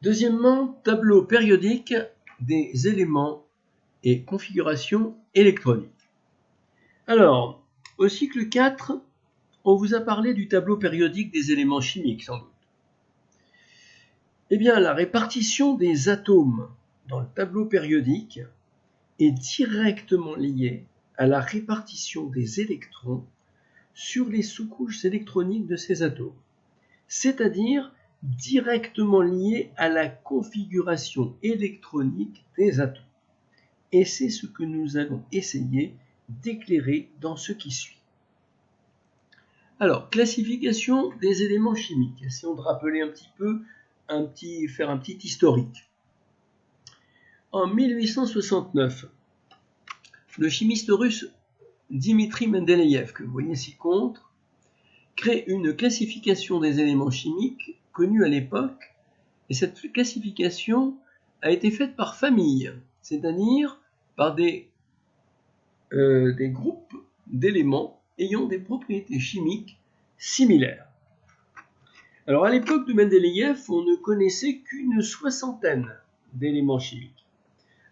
Deuxièmement, tableau périodique des éléments et configurations électroniques. Alors, au cycle 4, on vous a parlé du tableau périodique des éléments chimiques, sans doute. Eh bien, la répartition des atomes dans le tableau périodique est directement liée à la répartition des électrons sur les sous-couches électroniques de ces atomes, c'est-à-dire directement liée à la configuration électronique des atomes. Et c'est ce que nous allons essayer d'éclairer dans ce qui suit. Alors, classification des éléments chimiques. Essayons de rappeler un petit peu, faire un petit historique. En 1869, le chimiste russe Dmitri Mendeleïev, que vous voyez ci-contre, crée une classification des éléments chimiques connue à l'époque, et cette classification a été faite par famille, c'est-à-dire par des groupes d'éléments ayant des propriétés chimiques similaires. Alors à l'époque de Mendeleïev, on ne connaissait qu'une soixantaine d'éléments chimiques.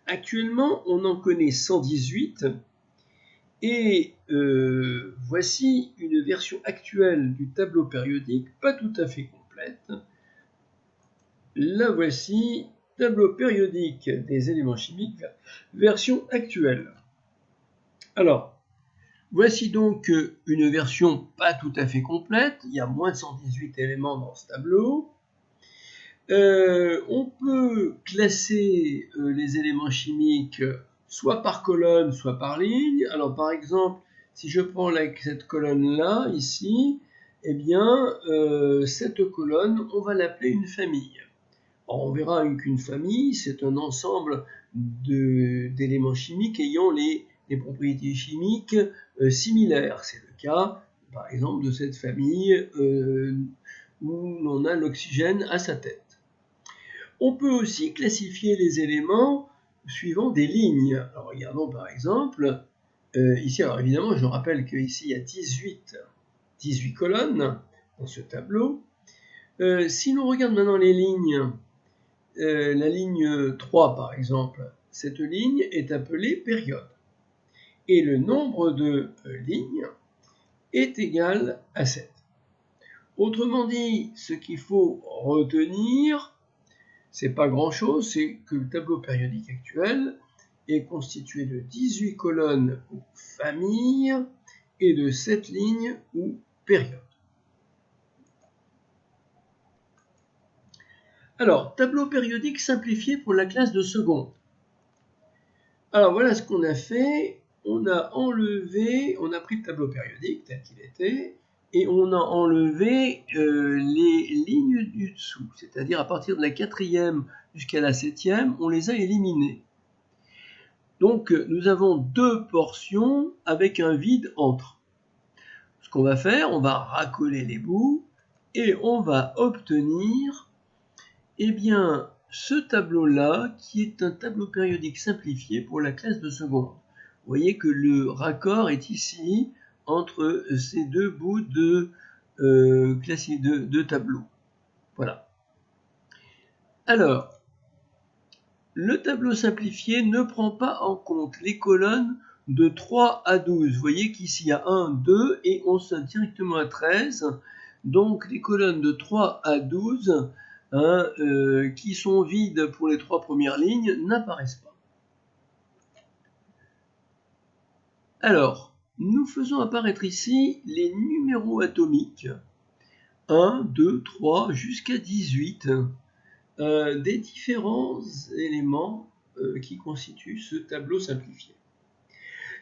Actuellement, on en connaît 118 et voici une version actuelle du tableau périodique, pas tout à fait complète. La voici, tableau périodique des éléments chimiques, version actuelle. Alors, voici donc une version pas tout à fait complète, il y a moins de 118 éléments dans ce tableau. On peut classer les éléments chimiques soit par colonne, soit par ligne. Alors par exemple, si je prends cette colonne-là, ici, eh bien, cette colonne, on va l'appeler une famille. Alors, on verra qu'une famille, c'est un ensemble d'éléments chimiques ayant les propriétés chimiques similaires. C'est le cas, par exemple, de cette famille où l'on a l'oxygène à sa tête. On peut aussi classifier les éléments suivant des lignes. Alors regardons par exemple, ici, alors évidemment, je rappelle qu'ici il y a 18 colonnes dans ce tableau. Si l'on regarde maintenant les lignes, la ligne 3 par exemple, cette ligne est appelée période. Et le nombre de lignes est égal à 7. Autrement dit, ce qu'il faut retenir, c'est pas grand-chose, c'est que le tableau périodique actuel est constitué de 18 colonnes ou familles et de 7 lignes ou périodes. Alors, tableau périodique simplifié pour la classe de seconde. Alors voilà ce qu'on a fait. On a pris le tableau périodique tel qu'il était, et on a enlevé les lignes du dessous, c'est-à-dire à partir de la 4e jusqu'à la 7e, on les a éliminées. Donc nous avons 2 portions avec un vide entre. Ce qu'on va faire, on va racoler les bouts et on va obtenir ce tableau-là qui est un tableau périodique simplifié pour la classe de seconde. Vous voyez que le raccord est ici entre ces 2 bouts de tableau. Voilà. Alors, le tableau simplifié ne prend pas en compte les colonnes de 3 à 12. Vous voyez qu'ici il y a 1, 2 et on saute directement à 13. Donc les colonnes de 3 à 12 qui sont vides pour les 3 premières lignes n'apparaissent pas. Alors, nous faisons apparaître ici les numéros atomiques 1, 2, 3 jusqu'à 18 des différents éléments qui constituent ce tableau simplifié.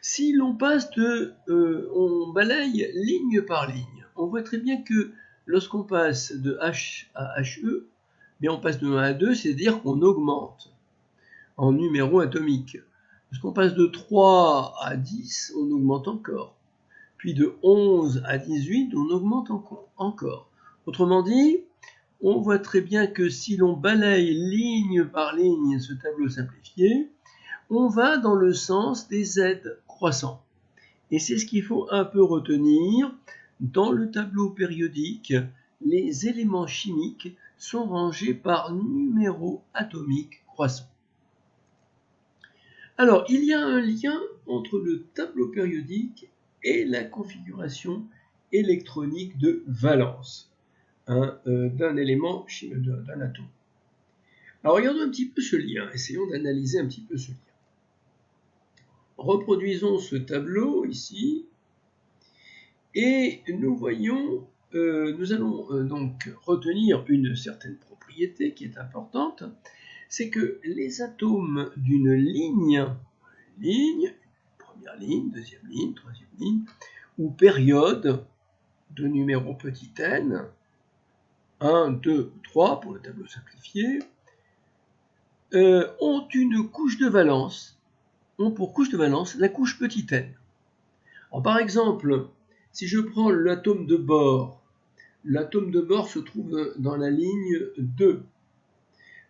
Si l'on on balaye ligne par ligne, on voit très bien que lorsqu'on passe de H à HE, on passe de 1 à 2, c'est-à-dire qu'on augmente en numéros atomiques. Lorsqu'on passe de 3 à 10, on augmente encore. Puis de 11 à 18, on augmente encore. Autrement dit, on voit très bien que si l'on balaye ligne par ligne ce tableau simplifié, on va dans le sens des Z croissants. Et c'est ce qu'il faut un peu retenir dans le tableau périodique les éléments chimiques sont rangés par numéro atomique croissant. Alors, il y a un lien entre le tableau périodique et la configuration électronique de valence d'un élément chimique, d'un atome. Alors, regardons un petit peu ce lien, essayons d'analyser un petit peu ce lien. Reproduisons ce tableau ici, et nous voyons, nous allons donc retenir une certaine propriété qui est importante, c'est que les atomes d'une ligne, première ligne, deuxième ligne, troisième ligne, ou période de numéro petit n, 1, 2, 3 pour le tableau simplifié, ont une couche de valence, ont pour couche de valence la couche petit n. Alors, par exemple, si je prends l'atome de bore se trouve dans la ligne 2.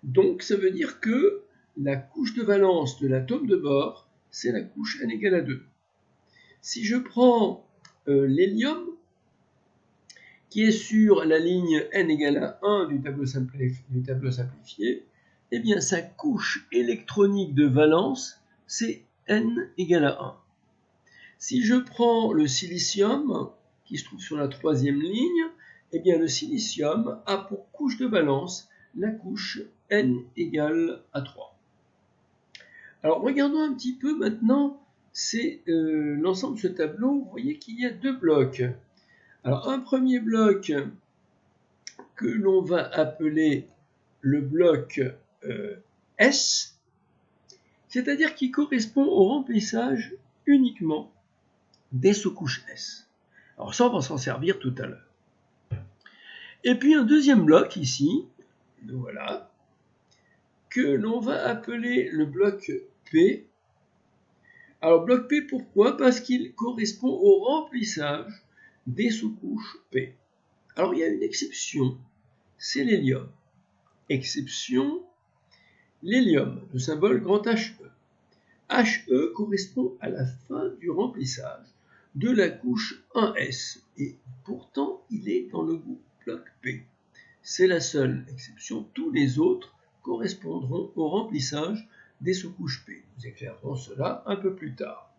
Donc, ça veut dire que la couche de valence de l'atome de bore, c'est la couche n égale à 2. Si je prends l'hélium, qui est sur la ligne n égale à 1 du tableau simplifié, eh bien, sa couche électronique de valence, c'est n égale à 1. Si je prends le silicium, qui se trouve sur la troisième ligne, eh bien, le silicium a pour couche de valence la couche n égale à 3. Alors, regardons un petit peu maintenant l'ensemble de ce tableau. Vous voyez qu'il y a deux blocs. Alors, un premier bloc que l'on va appeler le bloc S, c'est-à-dire qui correspond au remplissage uniquement des sous-couches S. Alors ça, on va s'en servir tout à l'heure. Et puis un deuxième bloc ici, voilà, que l'on va appeler le bloc P. Alors bloc P, pourquoi? Parce qu'il correspond au remplissage des sous-couches P. Alors il y a une exception, c'est l'hélium. Exception, l'hélium, le symbole grand HE. HE correspond à la fin du remplissage de la couche 1S, et pourtant il est dans le bloc P. C'est la seule exception, tous les autres correspondront au remplissage des sous-couches P. Nous éclairerons cela un peu plus tard.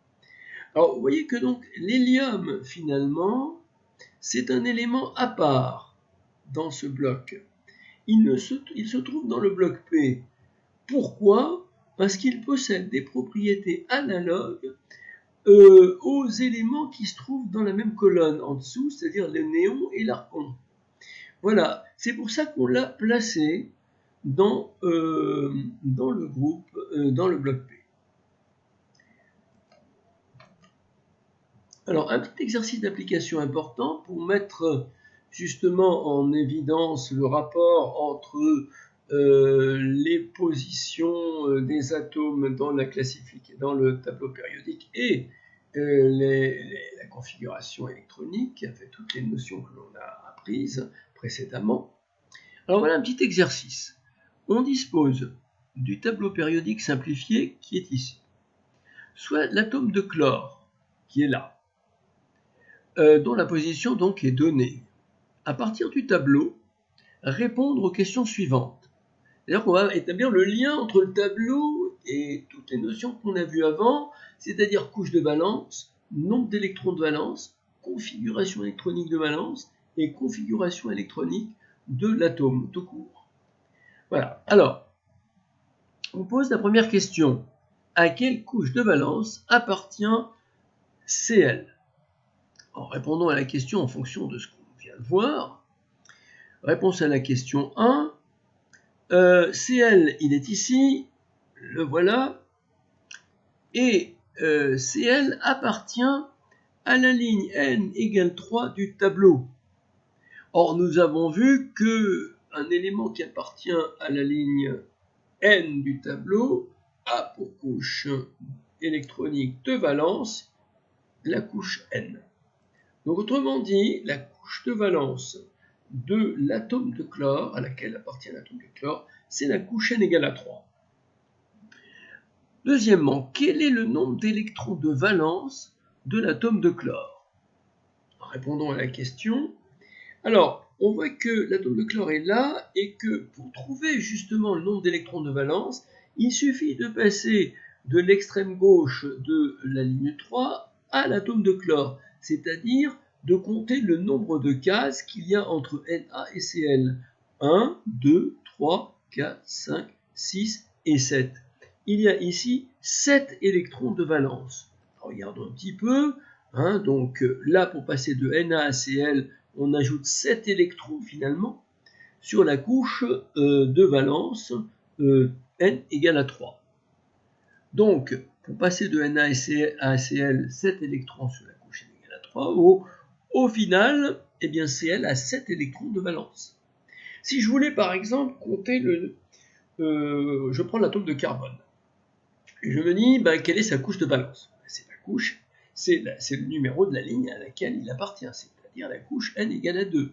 Alors vous voyez que donc l'hélium finalement c'est un élément à part dans ce bloc. Il se trouve dans le bloc P. Pourquoi? Parce qu'il possède des propriétés analogues aux éléments qui se trouvent dans la même colonne en dessous, c'est-à-dire le néon et l'argon. Voilà, c'est pour ça qu'on l'a placé dans le groupe, dans le bloc P. Alors, un petit exercice d'application important pour mettre justement en évidence le rapport entre les positions des atomes dans dans le tableau périodique et la configuration électronique, avec toutes les notions que l'on a apprises précédemment. Alors voilà un petit exercice. On dispose du tableau périodique simplifié qui est ici, soit l'atome de chlore qui est là, dont la position donc est donnée. À partir du tableau, répondre aux questions suivantes. C'est-à-dire qu'on va établir le lien entre le tableau et toutes les notions qu'on a vues avant, c'est-à-dire couche de valence, nombre d'électrons de valence, configuration électronique de valence et configuration électronique de l'atome tout court. Voilà. Alors, on pose la première question. À quelle couche de valence appartient Cl? En répondant à la question en fonction de ce qu'on vient de voir. Réponse à la question 1. Cl, il est ici, le voilà, et Cl appartient à la ligne n égale 3 du tableau. Or, nous avons vu qu'un élément qui appartient à la ligne n du tableau a pour couche électronique de valence la couche n. Donc, autrement dit, la couche de valence de l'atome de chlore, à laquelle appartient l'atome de chlore, c'est la couche n égale à 3. Deuxièmement, quel est le nombre d'électrons de valence de l'atome de chlore? Répondons à la question. Alors, on voit que l'atome de chlore est là et que pour trouver justement le nombre d'électrons de valence, il suffit de passer de l'extrême gauche de la ligne 3 à l'atome de chlore, c'est-à-dire de compter le nombre de cases qu'il y a entre Na et Cl. 1, 2, 3, 4, 5, 6 et 7. Il y a ici 7 électrons de valence. Regardons un petit peu. Donc là, pour passer de Na à Cl, on ajoute 7 électrons finalement sur la couche de valence N égale à 3. Donc, pour passer de Na à Cl, 7 électrons sur la couche N égale à 3, au final, eh bien, Cl a 7 électrons de valence. Si je voulais par exemple compter je prends l'atome de carbone, et je me dis, quelle est sa couche de valence? C'est la couche, c'est le numéro de la ligne à laquelle il appartient, c'est-à-dire la couche N égale à 2.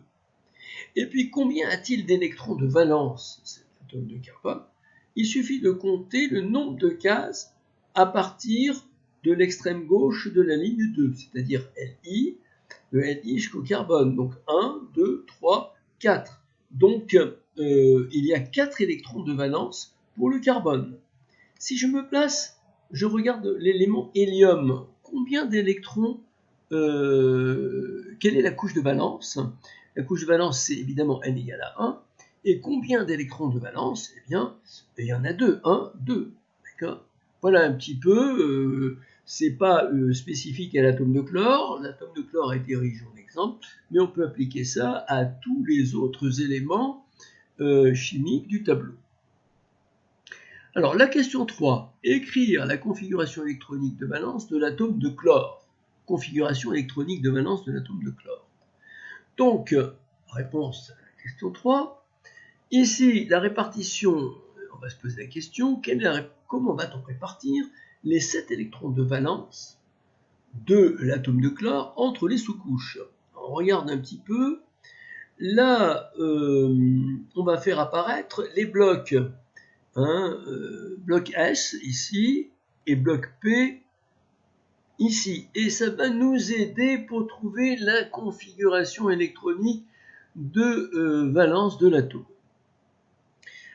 Et puis, combien a-t-il d'électrons de valence, cet atome de carbone? Il suffit de compter le nombre de cases à partir de l'extrême gauche de la ligne 2, c'est-à-dire Li, de Li jusqu'au carbone. Donc 1, 2, 3, 4. Donc il y a 4 électrons de valence pour le carbone. Si je me place, je regarde l'élément hélium. Combien d'électrons quelle est la couche de valence? La couche de valence, c'est évidemment N égale à 1. Et combien d'électrons de valence? Eh bien, il y en a 2. 1, 2. D'accord? Voilà un petit peu. C'est pas spécifique à l'atome de chlore. L'atome de chlore a été érigé en exemple, mais on peut appliquer ça à tous les autres éléments chimiques du tableau. Alors, la question 3. Écrire la configuration électronique de valence de l'atome de chlore. Configuration électronique de valence de l'atome de chlore. Donc, réponse à la question 3. Ici, la répartition, on va se poser la question, comment va-t-on répartir les 7 électrons de valence de l'atome de chlore entre les sous-couches? On regarde un petit peu. Là, on va faire apparaître les blocs. Bloc S ici et bloc P ici. Et ça va nous aider pour trouver la configuration électronique de valence de l'atome.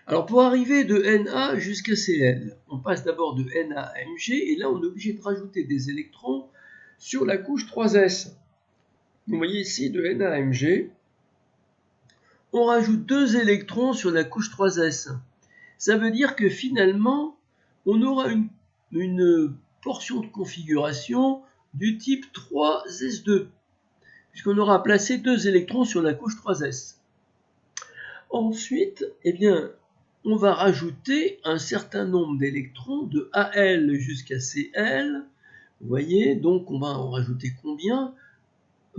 Alors pour arriver de Na jusqu'à Cl, on passe d'abord de Na à Mg et là on est obligé de rajouter des électrons sur la couche 3s. Vous voyez ici de Na à Mg, on rajoute 2 électrons sur la couche 3s. Ça veut dire que finalement on aura une portion de configuration du type 3s2, puisqu'on aura placé 2 électrons sur la couche 3s. Ensuite, eh bien, on va rajouter un certain nombre d'électrons de Al jusqu'à Cl. Vous voyez, donc on va en rajouter combien?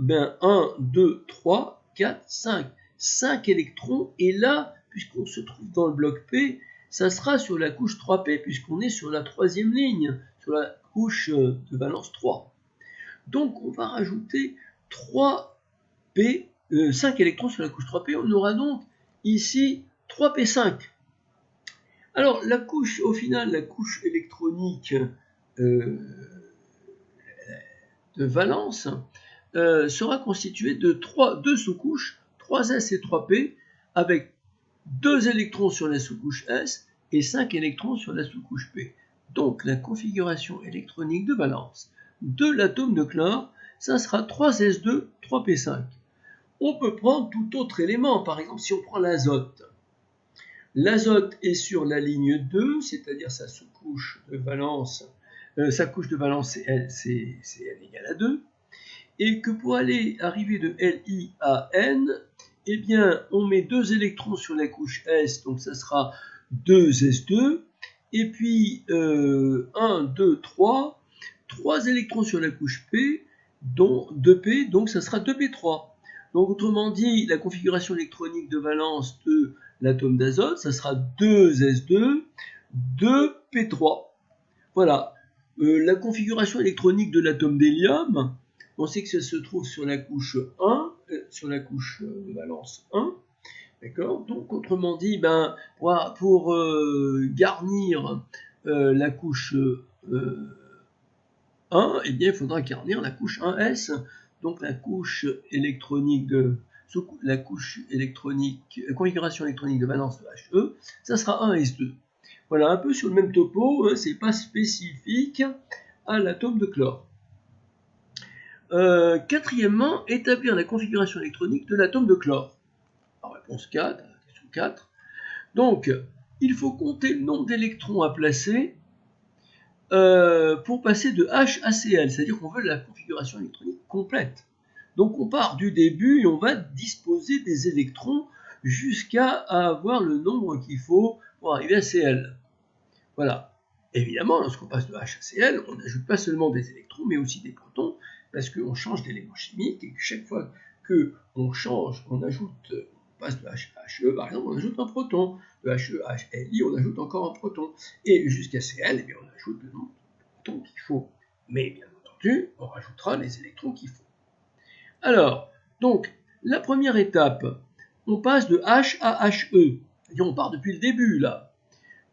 1, 2, 3, 4, 5. 5 électrons. Et là, puisqu'on se trouve dans le bloc P, ça sera sur la couche 3P, puisqu'on est sur la troisième ligne, sur la couche de valence 3. Donc on va rajouter 5 électrons sur la couche 3P. On aura donc ici 3P5. Alors, au final, la couche électronique de valence sera constituée de deux sous-couches, 3s et 3p, avec 2 électrons sur la sous-couche S et 5 électrons sur la sous-couche P. Donc, la configuration électronique de valence de l'atome de chlore, ça sera 3s2, 3p5. On peut prendre tout autre élément, par exemple, si on prend l'azote. L'azote est sur la ligne 2, c'est-à-dire sa sous-couche de valence, sa couche de valence c'est N égale à 2, et que pour arriver de Li à N, eh bien, on met 2 électrons sur la couche S, donc ça sera 2s2, et puis 1, 2, 3, 3 électrons sur la couche P, dont 2p, donc ça sera 2p3. Donc autrement dit, la configuration électronique de valence de l'atome d'azote, ça sera 2s2, 2p3. Voilà. La configuration électronique de l'atome d'hélium, on sait que ça se trouve sur la couche 1, sur la couche de valence 1. D'accord. Donc autrement dit, pour garnir la couche 1, eh bien, il faudra garnir la couche 1s. Donc la couche électronique de la couche électronique, configuration électronique de valence de He, ça sera 1s2. Voilà, un peu sur le même topo, hein, c'est pas spécifique à l'atome de chlore. Quatrièmement, établir la configuration électronique de l'atome de chlore. Alors, réponse 4, question 4. Donc, il faut compter le nombre d'électrons à placer pour passer de H à Cl, c'est-à-dire qu'on veut la configuration électronique complète. Donc on part du début et on va disposer des électrons jusqu'à avoir le nombre qu'il faut pour arriver à Cl. Voilà. Évidemment, lorsqu'on passe de H à Cl, on n'ajoute pas seulement des électrons, mais aussi des protons, parce qu'on change d'élément chimique et que chaque fois qu'on change, on passe de H à He, par exemple, on ajoute un proton. De He à Li, on ajoute encore un proton. Et jusqu'à Cl, eh bien, on ajoute le nombre de protons qu'il faut. Mais bien entendu, on rajoutera les électrons qu'il faut. Alors, donc, la première étape, on passe de H à He. C'est-à-dire, on part depuis le début, là.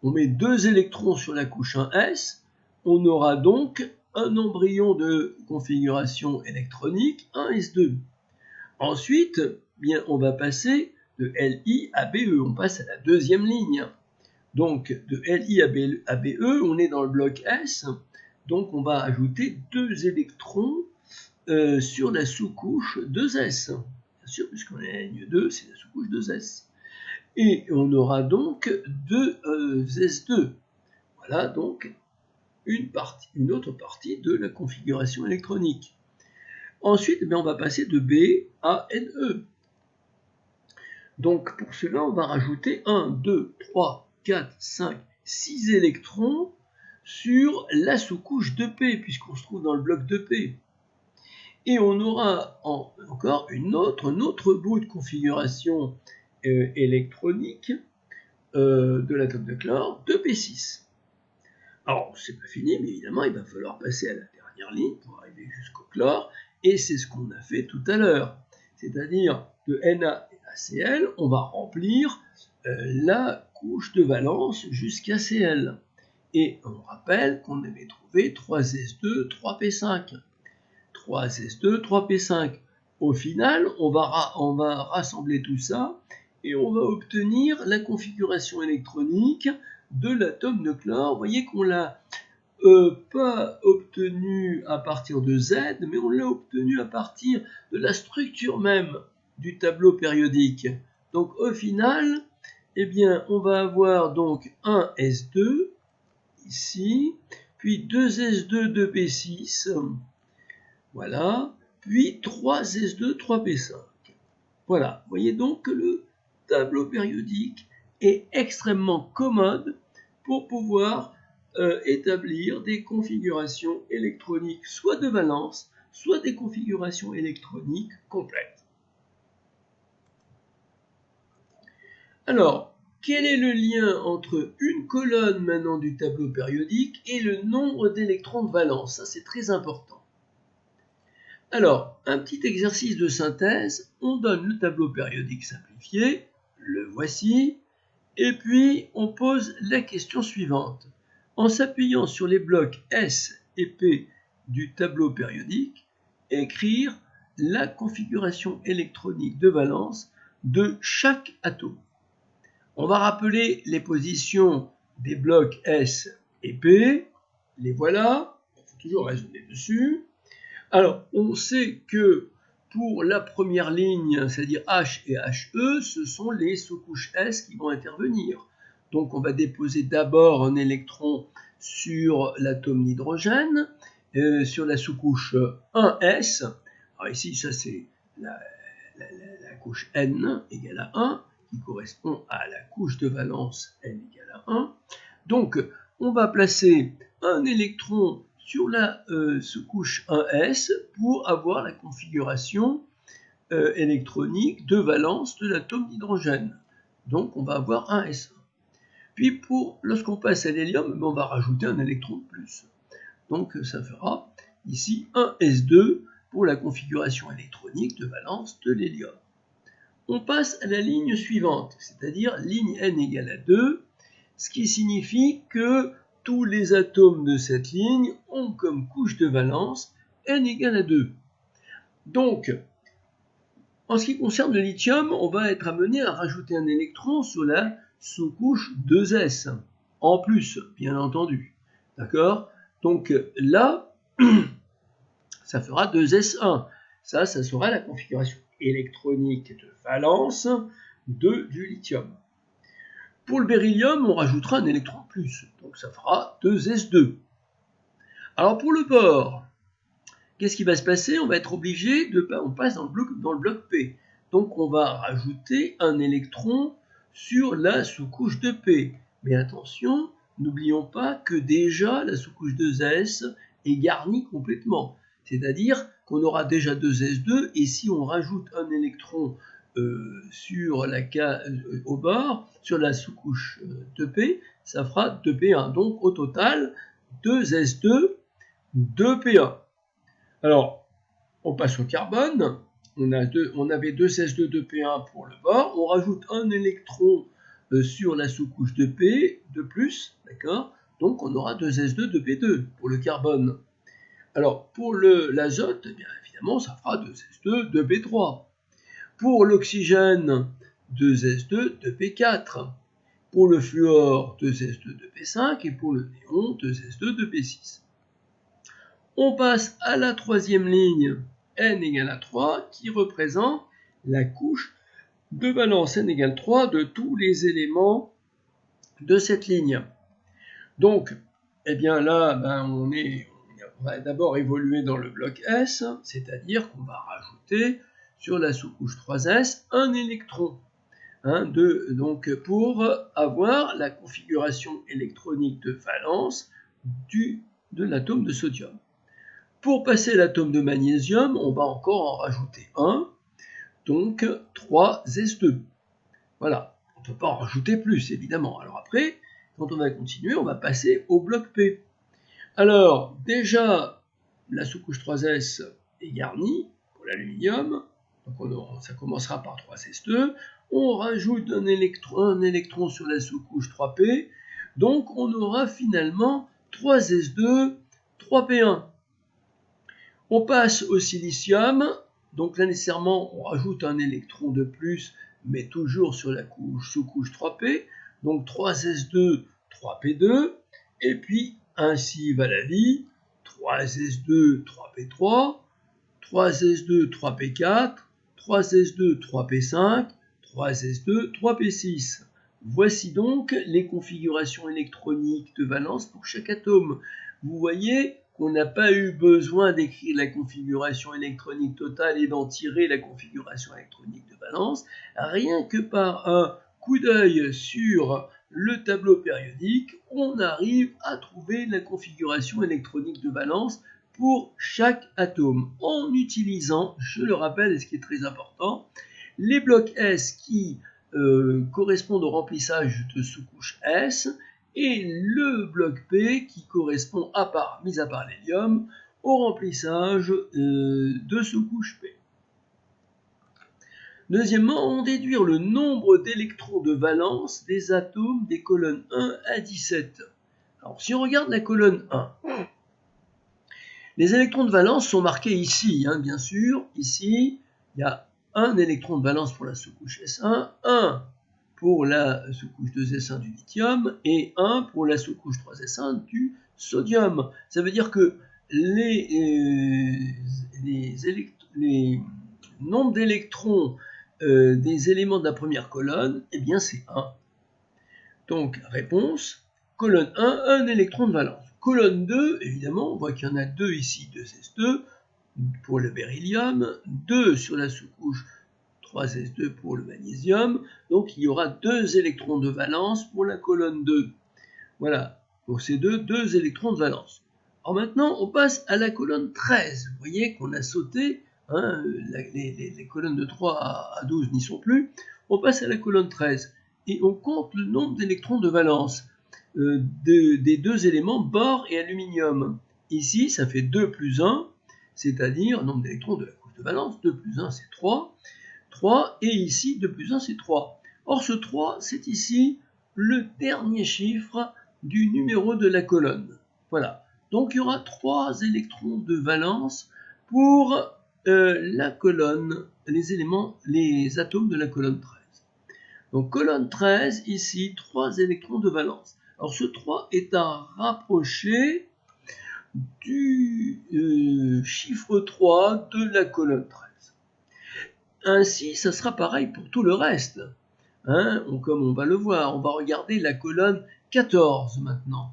On met 2 électrons sur la couche 1s. On aura donc un embryon de configuration électronique 1s2. Ensuite, bien, on va passer de Li à Be. On passe à la deuxième ligne. Donc, de Li à Be, on est dans le bloc S. Donc, on va ajouter 2 électrons sur la sous-couche 2s. Bien sûr, puisqu'on est à la ligne 2, c'est la sous-couche 2s. Et on aura donc 2 S2. Voilà donc une autre partie de la configuration électronique. Ensuite, on va passer de B à Ne. Donc pour cela, on va rajouter 1, 2, 3, 4, 5, 6 électrons sur la sous-couche 2P, puisqu'on se trouve dans le bloc 2P. Et on aura encore un autre bout de configuration électronique de l'atome de chlore, 2P6. Alors, c'est pas fini, mais évidemment, il va falloir passer à la dernière ligne pour arriver jusqu'au chlore, et c'est ce qu'on a fait tout à l'heure. C'est-à-dire, de Na à Cl, on va remplir la couche de valence jusqu'à Cl. Et on rappelle qu'on avait trouvé 3s2, 3p5. 3s2, 3p5. Au final, on va rassembler tout ça et on va obtenir la configuration électronique de l'atome de chlore. Vous voyez qu'on l'a pas obtenu à partir de Z, mais on l'a obtenu à partir de la structure même du tableau périodique. Donc au final, eh bien, on va avoir donc un S2 ici, puis 2 S2, 2P6, voilà, puis 3 S2, 3P5. Voilà, vous voyez donc que le tableau périodique est extrêmement commode pour pouvoir établir des configurations électroniques, soit de valence, soit des configurations électroniques complètes. Alors, quel est le lien entre une colonne maintenant du tableau périodique et le nombre d'électrons de valence? Ça, c'est très important. Alors, un petit exercice de synthèse, on donne le tableau périodique simplifié, le voici, et puis on pose la question suivante. En s'appuyant sur les blocs S et P du tableau périodique, écrire la configuration électronique de valence de chaque atome. On va rappeler les positions des blocs S et P, les voilà, il faut toujours raisonner dessus. Alors, on sait que pour la première ligne, c'est-à-dire H et He, ce sont les sous-couches S qui vont intervenir. Donc, on va déposer d'abord un électron sur l'atome d'hydrogène, sur la sous-couche 1S. Alors ici, ça c'est la couche N égale à 1, qui correspond à la couche de valence N égale à 1. Donc, on va placer un électron sur la sous-couche 1s pour avoir la configuration électronique de valence de l'atome d'hydrogène. Donc on va avoir un S1. Puis lorsqu'on passe à l'hélium, on va rajouter un électron de plus. Donc ça fera ici un S2 pour la configuration électronique de valence de l'hélium. On passe à la ligne suivante, c'est-à-dire ligne n égale à 2, ce qui signifie que tous les atomes de cette ligne ont comme couche de valence n égale à 2. Donc, En ce qui concerne le lithium, on va être amené à rajouter un électron sur la sous-couche 2s, en plus, bien entendu. D'accord? Donc là, ça fera 2s1. Ça sera la configuration électronique de valence du lithium. Pour le beryllium, on rajoutera un électron en plus, donc ça fera 2s2. Alors pour le bore, qu'est-ce qui va se passer? On va être obligé on passe dans le bloc P. Donc on va rajouter un électron sur la sous-couche de P. Mais attention, n'oublions pas que déjà la sous-couche 2s est garnie complètement. C'est-à-dire qu'on aura déjà 2s2 et si on rajoute un électron au bord, sur la sous-couche de P, ça fera 2p1. Donc au total, 2s2, 2p1. Alors, on passe au carbone. On avait 2s2, 2p1 pour le bord. On rajoute un électron sur la sous-couche de P de plus, d'accord? Donc on aura 2s2, 2p2 pour le carbone. Alors, pour l'azote, eh bien évidemment, ça fera 2s2, 2p3. Pour l'oxygène, 2s2, 2p4. Pour le fluor, 2s2, 2p5. Et pour le néon, 2s2, 2p6. On passe à la troisième ligne, n égale à 3, qui représente la couche de valence n égale 3 de tous les éléments de cette ligne. Donc, eh bien là, on va d'abord évoluer dans le bloc S, c'est-à-dire qu'on va rajouter sur la sous-couche 3s un électron. Donc pour avoir la configuration électronique de valence de l'atome de sodium. Pour passer l'atome de magnésium, on va encore en rajouter un, donc 3s2. Voilà, on ne peut pas en rajouter plus, évidemment. Alors après, quand on va continuer, on va passer au bloc P. Alors, déjà, la sous-couche 3s est garnie pour l'aluminium, donc ça commencera par 3s2. On rajoute un électron sur la sous-couche 3p, donc on aura finalement 3s2, 3p1. On passe au silicium, donc là nécessairement on rajoute un électron de plus, mais toujours sur la sous-couche 3p, donc 3s2, 3p2, et puis ainsi va la vie, 3s2, 3p3, 3s2, 3p4, 3s2, 3p5, 3s2, 3p6. Voici donc les configurations électroniques de valence pour chaque atome. Vous voyez qu'on n'a pas eu besoin d'écrire la configuration électronique totale et d'en tirer la configuration électronique de valence, rien que par un coup d'œil sur le tableau périodique, on arrive à trouver la configuration électronique de valence pour chaque atome, en utilisant, je le rappelle, et ce qui est très important, les blocs S qui correspondent au remplissage de sous-couche S, et le bloc P qui correspond, mis à part l'hélium, au remplissage de sous-couche P. Deuxièmement, on déduire le nombre d'électrons de valence des atomes des colonnes 1 à 17. Alors, si on regarde la colonne 1, les électrons de valence sont marqués ici, bien sûr. Ici, il y a un électron de valence pour la sous-couche S1, un pour la sous-couche 2S1 du lithium et un pour la sous-couche 3S1 du sodium. Ça veut dire que les nombres d'électrons des éléments de la première colonne, eh bien c'est 1. Donc, réponse, colonne 1, un électron de valence. Colonne 2, évidemment, on voit qu'il y en a 2 ici, 2s2 pour le beryllium, 2 sur la sous-couche 3s2 pour le magnésium, donc il y aura 2 électrons de valence pour la colonne 2. Voilà, pour ces deux électrons de valence. Alors maintenant, on passe à la colonne 13. Vous voyez qu'on a sauté, les colonnes de 3 à 12 n'y sont plus. On passe à la colonne 13 et on compte le nombre d'électrons de valence des deux éléments bore et aluminium. Ici, ça fait 2 plus 1, c'est-à-dire le nombre d'électrons de la couche de valence. 2 plus 1, c'est 3. 3, et ici, 2 plus 1, c'est 3. Or, ce 3, c'est ici le dernier chiffre du numéro de la colonne. Voilà. Donc, il y aura 3 électrons de valence pour la colonne, les atomes de la colonne 13. Donc colonne 13, ici, 3 électrons de valence. Alors ce 3 est à rapprocher du chiffre 3 de la colonne 13. Ainsi, ça sera pareil pour tout le reste. Hein, comme on va le voir, on va regarder la colonne 14 maintenant.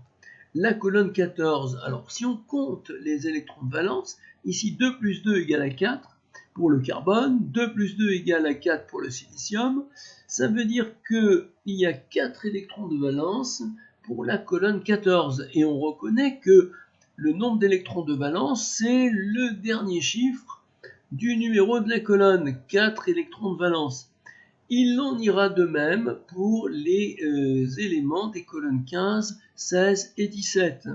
La colonne 14, alors si on compte les électrons de valence, ici 2 plus 2 égale à 4 pour le carbone, 2 plus 2 égale à 4 pour le silicium. Ça veut dire qu'il y a 4 électrons de valence pour la colonne 14. Et on reconnaît que le nombre d'électrons de valence, c'est le dernier chiffre du numéro de la colonne, 4 électrons de valence. Il en ira de même pour les éléments des colonnes 15, 16 et 17.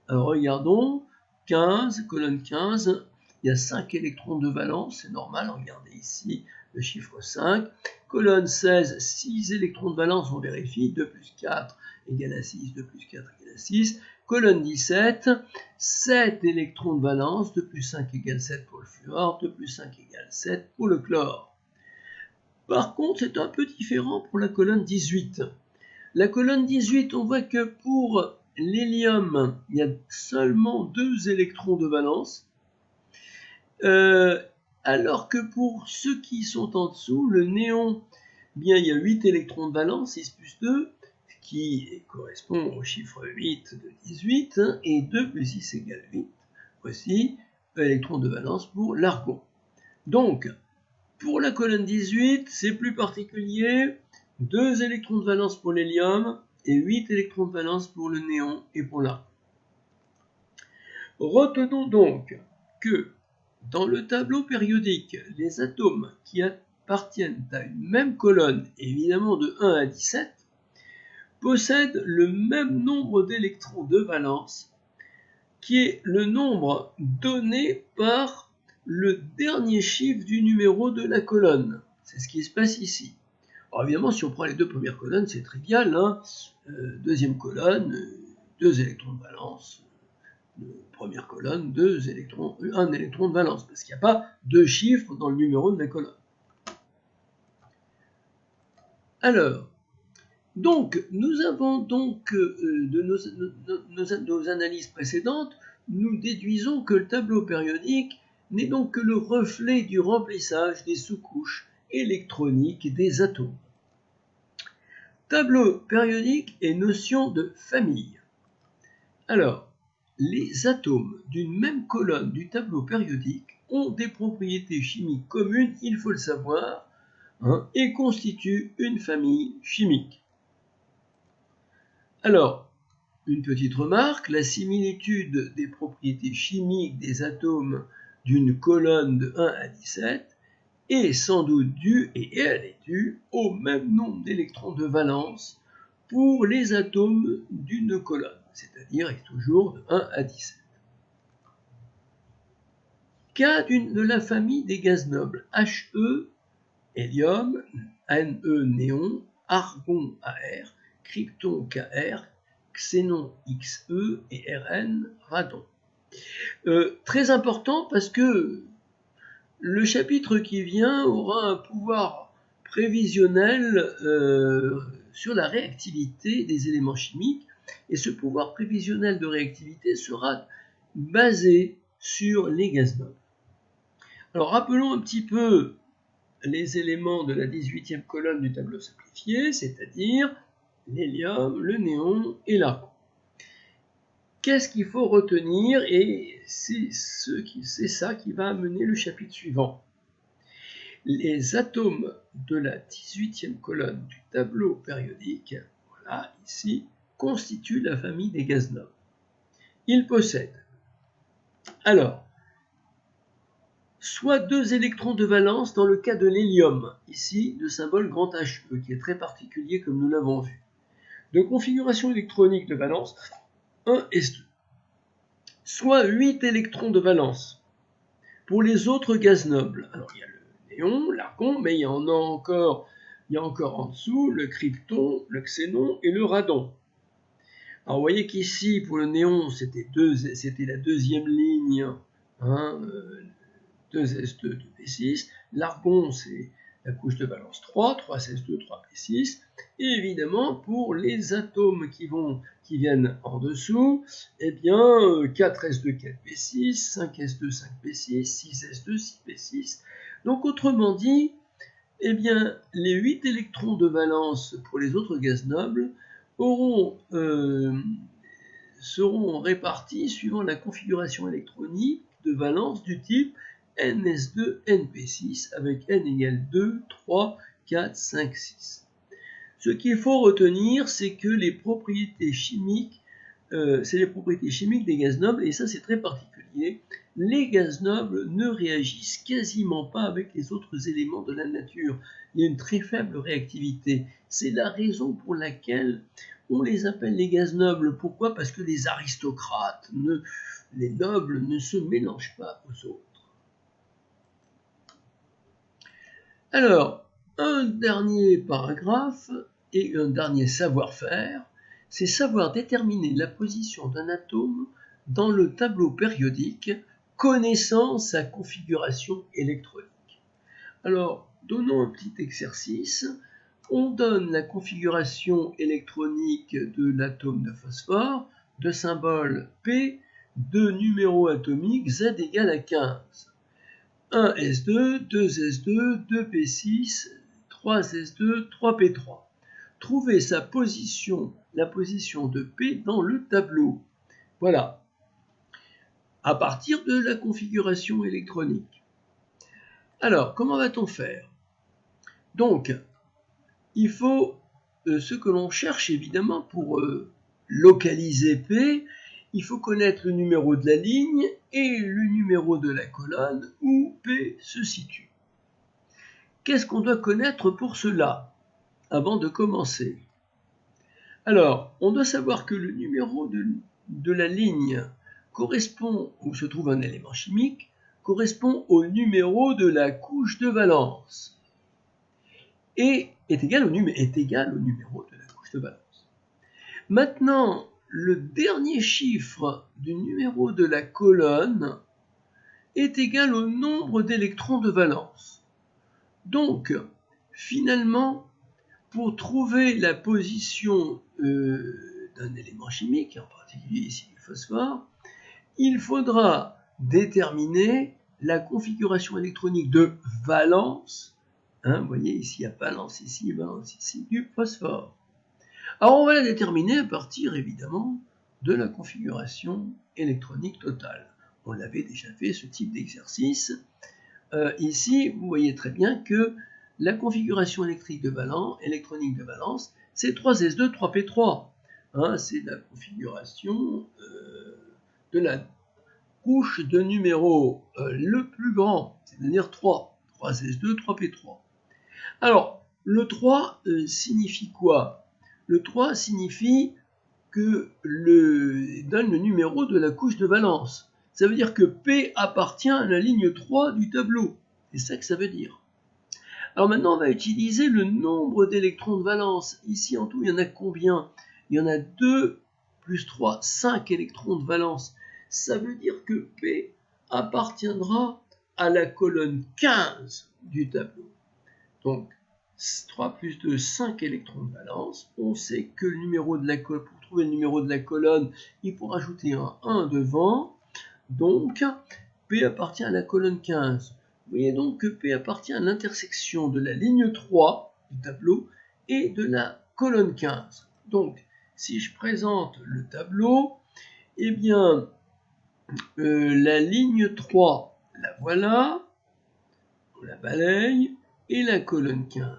Alors regardons, 15, colonne 15, il y a 5 électrons de valence, c'est normal, regardez ici le chiffre 5. Colonne 16, 6 électrons de valence, on vérifie, 2 plus 4 égale à 6, 2 plus 4 égale à 6. Colonne 17, 7 électrons de valence, 2 plus 5 égale 7 pour le fluor, 2 plus 5 égale 7 pour le chlore. Par contre, c'est un peu différent pour la colonne 18. La colonne 18, on voit que pour l'hélium, il y a seulement 2 électrons de valence, alors que pour ceux qui sont en dessous, le néon, bien, il y a 8 électrons de valence, 6 plus 2, qui correspond au chiffre 8 de 18, et 2 plus 6 égale 8. Voici électrons de valence pour l'argon. Donc, pour la colonne 18, c'est plus particulier, 2 électrons de valence pour l'hélium et 8 électrons de valence pour le néon et pour l'argon. Retenons donc que dans le tableau périodique, les atomes qui appartiennent à une même colonne, évidemment de 1 à 17, possèdent le même nombre d'électrons de valence, qui est le nombre donné par le dernier chiffre du numéro de la colonne. C'est ce qui se passe ici. Alors évidemment, si on prend les 2 premières colonnes, c'est trivial. Hein. Deuxième colonne, 2 électrons de valence. Première colonne, 1 électron de valence, parce qu'il n'y a pas 2 chiffres dans le numéro de la colonne. Alors, donc, nous avons donc, de nos analyses précédentes, nous déduisons que le tableau périodique n'est donc que le reflet du remplissage des sous-couches électroniques des atomes. Tableau périodique et notion de famille. Alors, les atomes d'une même colonne du tableau périodique ont des propriétés chimiques communes, il faut le savoir, et constituent une famille chimique. Alors, une petite remarque, la similitude des propriétés chimiques des atomes d'une colonne de 1 à 17 est sans doute due, et elle est due, au même nombre d'électrons de valence pour les atomes d'une colonne, c'est-à-dire toujours de 1 à 17. Cas de la famille des gaz nobles, He, hélium, Ne, néon, argon, Ar, krypton, Kr, xénon, Xe et Rn, radon. Très important parce que le chapitre qui vient aura un pouvoir prévisionnel sur la réactivité des éléments chimiques, et ce pouvoir prévisionnel de réactivité sera basé sur les gaz nobles. Alors rappelons un petit peu les éléments de la 18e colonne du tableau simplifié, c'est-à-dire l'hélium, le néon et l'argon. Qu'est-ce qu'il faut retenir? Et c'est ça qui va amener le chapitre suivant. Les atomes de la 18e colonne du tableau périodique, voilà, ici, constituent la famille des gaz nobles. Ils possèdent, alors, soit 2 électrons de valence dans le cas de l'hélium, ici, le symbole grand He, qui est très particulier comme nous l'avons vu. De configuration électronique de valence 1 et 2. Soit 8 électrons de valence. Pour les autres gaz nobles, alors il y a le néon, l'argon, mais il y a encore en dessous le krypton, le xénon et le radon. Alors vous voyez qu'ici, pour le néon, c'était la deuxième ligne 2s2, 2p6. L'argon, c'est la couche de valence 3, 3s2, 3p6. Et évidemment, pour les atomes qui viennent en dessous, eh bien, 4s2, 4p6, 5s2, 5p6, 6s2, 6p6. Donc, autrement dit, eh bien, les 8 électrons de valence pour les autres gaz nobles seront répartis suivant la configuration électronique de valence du type NS2, NP6, avec N égale 2, 3, 4, 5, 6. Ce qu'il faut retenir, c'est que les propriétés chimiques, c'est les propriétés chimiques des gaz nobles, et ça c'est très particulier. Les gaz nobles ne réagissent quasiment pas avec les autres éléments de la nature. Il y a une très faible réactivité. C'est la raison pour laquelle on les appelle les gaz nobles. Pourquoi? Parce que les aristocrates, les nobles, ne se mélangent pas aux autres. Alors, un dernier paragraphe et un dernier savoir-faire, c'est savoir déterminer la position d'un atome dans le tableau périodique, connaissant sa configuration électronique. Alors, donnons un petit exercice. On donne la configuration électronique de l'atome de phosphore, de symbole P, de numéro atomique Z égale à 15. 1s2, 2s2, 2p6, 3s2, 3p3. Trouvez sa position, la position de P dans le tableau. Voilà. À partir de la configuration électronique. Alors, comment va-t-on faire? Donc, il faut ce que l'on cherche évidemment pour localiser P, il faut connaître le numéro de la ligne et le numéro de la colonne où P se situe. Qu'est-ce qu'on doit connaître pour cela avant de commencer? Alors, on doit savoir que le numéro de la ligne correspond, où se trouve un élément chimique, correspond au numéro de la couche de valence et est égal au numéro de la couche de valence. Maintenant, le dernier chiffre du numéro de la colonne est égal au nombre d'électrons de valence. Donc, finalement, pour trouver la position d'un élément chimique, en particulier ici du phosphore, il faudra déterminer la configuration électronique de valence. Vous voyez, ici il y a valence ici du phosphore. Alors on va la déterminer à partir évidemment de la configuration électronique totale. On l'avait déjà fait ce type d'exercice. Ici, vous voyez très bien que la configuration électronique de valence, c'est 3s2, 3p3. C'est la configuration de la couche de numéro le plus grand, c'est-à-dire 3. 3s2, 3p3. Alors, le 3 signifie quoi? Le 3 signifie que donne le numéro de la couche de valence. Ça veut dire que P appartient à la ligne 3 du tableau. C'est ça que ça veut dire. Alors maintenant, on va utiliser le nombre d'électrons de valence. Ici, en tout, il y en a combien? Il y en a 2 plus 3, 5 électrons de valence. Ça veut dire que P appartiendra à la colonne 15 du tableau. Donc, 3 plus 2, 5 électrons de valence. On sait que le numéro de la colonne, pour trouver le numéro de la colonne, il faut rajouter un 1 devant. Donc, P appartient à la colonne 15. Vous voyez donc que P appartient à l'intersection de la ligne 3 du tableau et de la colonne 15. Donc, si je présente le tableau, eh bien, la ligne 3, la voilà, on la balaye, et la colonne 15,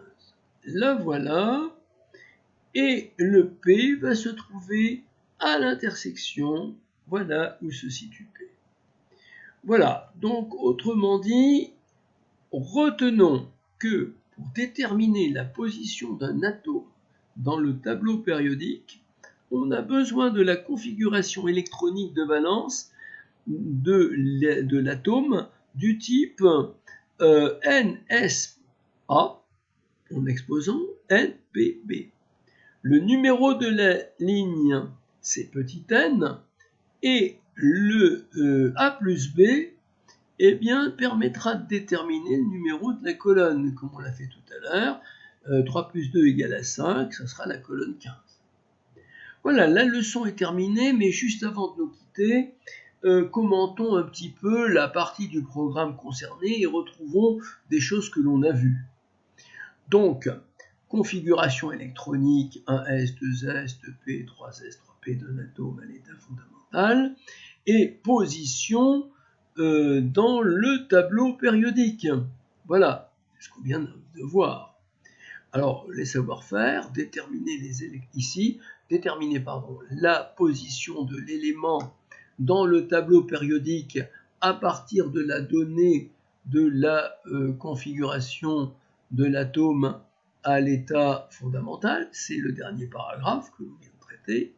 la voilà, et le P va se trouver à l'intersection, voilà où se situe P. Voilà, donc autrement dit, retenons que pour déterminer la position d'un atome dans le tableau périodique, on a besoin de la configuration électronique de valence de l'atome du type NSA en exposant NPB. Le numéro de la ligne, c'est petit n, et le A plus B eh bien, permettra de déterminer le numéro de la colonne, comme on l'a fait tout à l'heure. 3 plus 2 égale à 5, ça sera la colonne 15. Voilà, la leçon est terminée, mais juste avant de nous quitter, commentons un petit peu la partie du programme concernée et retrouvons des choses que l'on a vues. Donc, configuration électronique 1s, 2s, 2p, 3s, 3p d'un atome à l'état fondamental, et position dans le tableau périodique. Voilà, c'est ce qu'on vient de voir. Alors, les savoir-faire, déterminer la position de l'élément dans le tableau périodique à partir de la donnée de la configuration de l'atome à l'état fondamental, c'est le dernier paragraphe que l'on vient de traiter.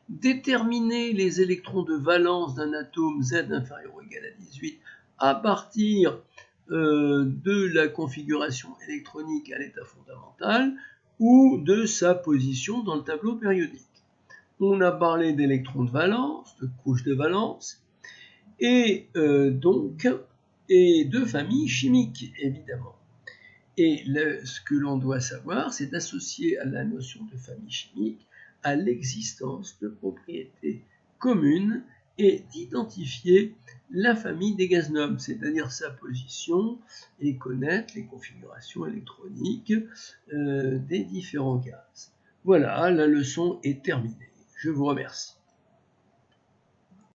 Déterminer les électrons de valence d'un atome Z inférieur ou égal à 18 à partir de la configuration électronique à l'état fondamental ou de sa position dans le tableau périodique. On a parlé d'électrons de valence, de couches de valence, et donc de familles chimiques, évidemment. Et ce que l'on doit savoir, c'est d'associer à la notion de famille chimique à l'existence de propriétés communes et d'identifier la famille des gaz nobles, c'est-à-dire sa position, et connaître les configurations électroniques des différents gaz. Voilà, la leçon est terminée. Je vous remercie.